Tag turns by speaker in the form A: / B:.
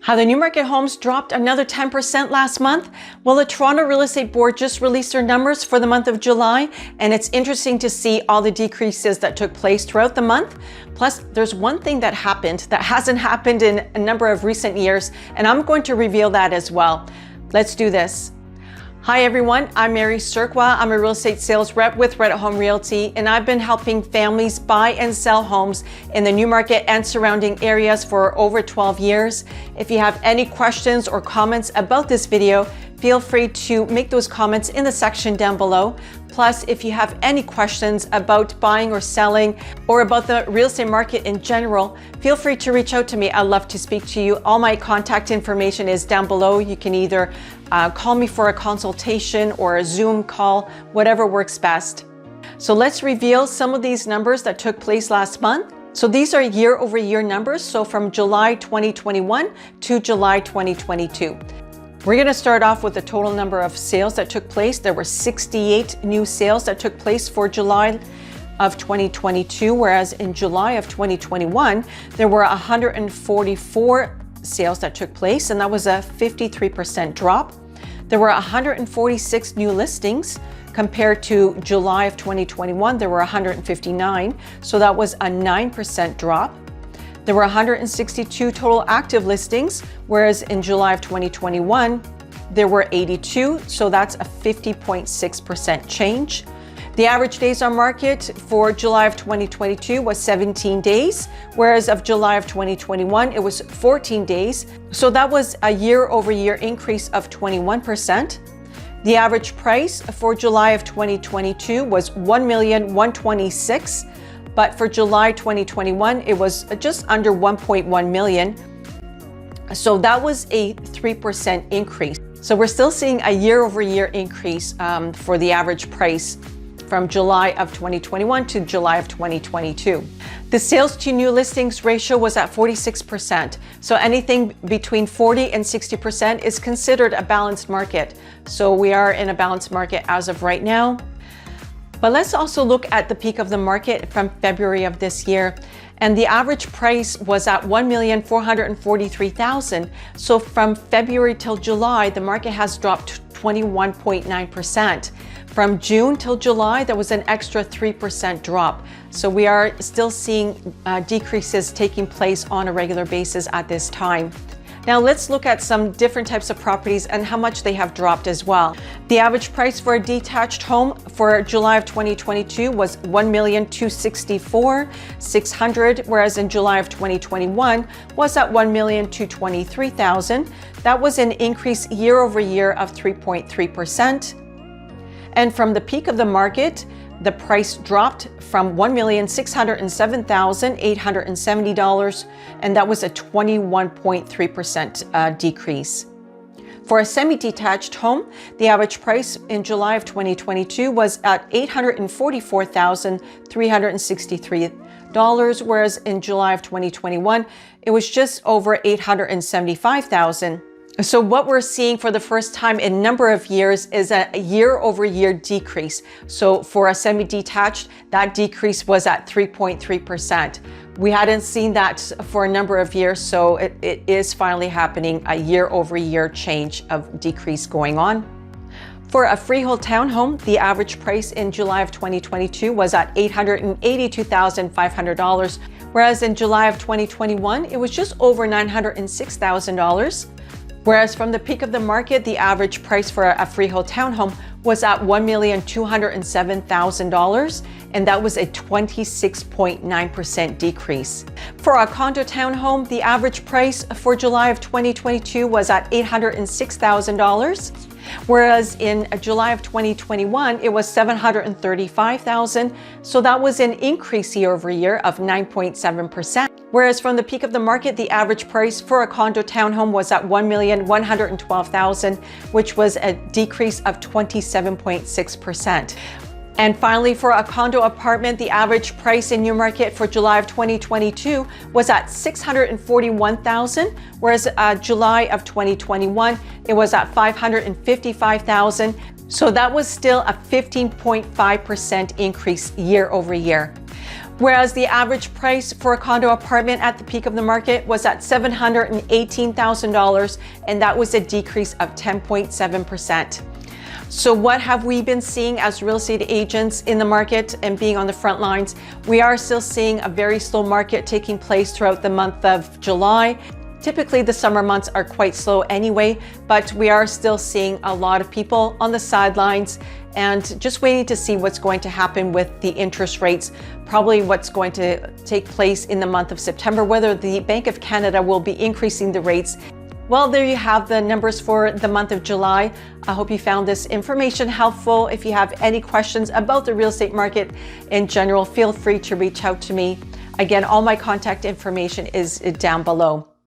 A: How the Newmarket homes dropped another 10% last month? Well, the Toronto Real Estate Board just released their numbers for the month of July, and it's interesting to see all the decreases that took place throughout the month. Plus, there's one thing that happened that hasn't happened in a number of recent years, and I'm going to reveal that as well. Let's do this. Hi everyone, I'm Mary Sturkwa. I'm a real estate sales rep with Red Home Realty, and I've been helping families buy and sell homes in the Newmarket and surrounding areas for over 12 years. If you have any questions or comments about this video, feel free to make those comments in the section down below. Plus, if you have any questions about buying or selling or about the real estate market in general, feel free to reach out to me. I'd love to speak to you. All my contact information is down below. You can either call me for a consultation or a Zoom call, whatever works best. So let's reveal some of these numbers that took place last month. So these are year-over-year numbers, so from July 2021 to July 2022. We're going to start off with the total number of sales that took place. There were 68 new sales that took place for July of 2022, whereas in July of 2021, there were 144 sales that took place, and that was a 53% drop. There were 146 new listings compared to July of 2021. There were 159, so that was a 9% drop. There were 162 total active listings, whereas in July of 2021, there were 82, so that's a 50.6% change. The average days on market for July of 2022 was 17 days, whereas of July of 2021, it was 14 days. So that was a year-over-year increase of 21%. The average price for July of 2022 was $1,126,000. But for July 2021, it was just under 1.1 million. So that was a 3% increase. So we're still seeing a year-over-year increase for the average price from July of 2021 to July of 2022. The sales to new listings ratio was at 46%. So anything between 40 and 60% is considered a balanced market. So we are in a balanced market as of right now. But let's also look at the peak of the market from February of this year. And the average price was at $1,443,000. So from February till July, the market has dropped 21.9%. From June till July, there was an extra 3% drop. So we are still seeing decreases taking place on a regular basis at this time. Now let's look at some different types of properties and how much they have dropped as well. The average price for a detached home for July of 2022 was $1,264,600, whereas in July of 2021 was at $1,223,000. That was an increase year over year of 3.3%. And from the peak of the market, the price dropped from $1,607,870, and that was a 21.3% decrease. For a semi-detached home, the average price in July of 2022 was at $844,363, whereas in July of 2021, it was just over $875,000. So what we're seeing for the first time in a number of years is a year-over-year decrease. So for a semi-detached, that decrease was at 3.3%. We hadn't seen that for a number of years, so it is finally happening, a year-over-year change of decrease going on. For a freehold townhome, the average price in July of 2022 was at $882,500, whereas in July of 2021, it was just over $906,000. Whereas from the peak of the market, the average price for a freehold townhome was at $1,207,000, and that was a 26.9% decrease. For a condo townhome, the average price for July of 2022 was at $806,000, whereas in July of 2021, it was $735,000. So that was an increase year over year of 9.7%. Whereas from the peak of the market, the average price for a condo townhome was at $1,112,000, which was a decrease of 27.6%. And finally, for a condo apartment, the average price in Newmarket for July of 2022 was at $641,000, whereas July of 2021, it was at $555,000. So that was still a 15.5% increase year over year. whereas the average price for a condo apartment at the peak of the market was at $718,000, and that was a decrease of 10.7%. So what have we been seeing as real estate agents in the market and being on the front lines? We are still seeing a very slow market taking place throughout the month of July. Typically the summer months are quite slow anyway, but we are still seeing a lot of people on the sidelines and just waiting to see what's going to happen with the interest rates, probably what's going to take place in the month of September, whether the Bank of Canada will be increasing the rates. Well, there you have the numbers for the month of July. I hope you found this information helpful. If you have any questions about the real estate market in general, feel free to reach out to me. Again, all my contact information is down below.